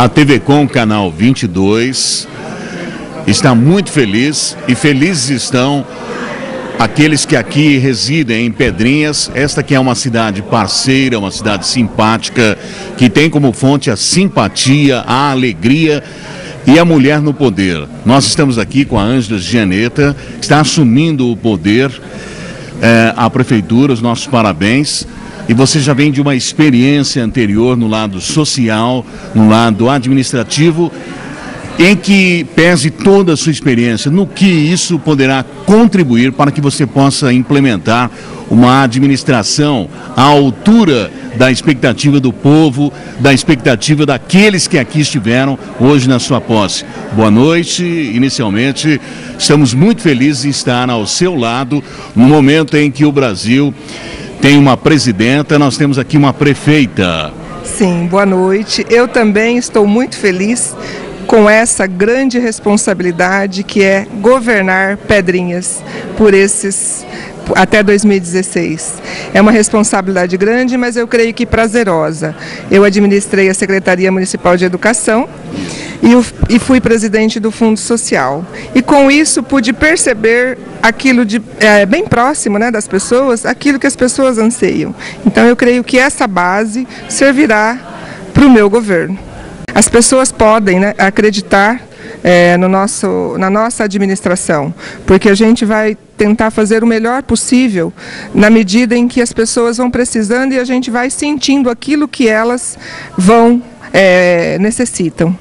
A TV Com, canal 22, está muito feliz e felizes estão aqueles que aqui residem em Pedrinhas. Esta que é uma cidade parceira, uma cidade simpática, que tem como fonte a simpatia, a alegria e a mulher no poder. Nós estamos aqui com a Ângela Gianetta, que está assumindo o poder, a prefeitura, os nossos parabéns. E você já vem de uma experiência anterior no lado social, no lado administrativo, em que pese toda a sua experiência, no que isso poderá contribuir para que você possa implementar uma administração à altura da expectativa do povo, da expectativa daqueles que aqui estiveram hoje na sua posse. Boa noite. Inicialmente, estamos muito felizes em estar ao seu lado no momento em que o Brasil tem uma presidenta, nós temos aqui uma prefeita. Sim, boa noite. Eu também estou muito feliz com essa grande responsabilidade que é governar Pedrinhas até 2016. É uma responsabilidade grande, mas eu creio que prazerosa. Eu administrei a Secretaria Municipal de Educação e fui presidente do Fundo Social. E com isso pude perceber aquilo bem próximo, né, das pessoas, aquilo que as pessoas anseiam. Então eu creio que essa base servirá para o meu governo. As pessoas podem, né, acreditar na nossa administração, porque a gente vai tentar fazer o melhor possível na medida em que as pessoas vão precisando e a gente vai sentindo aquilo que elas necessitam.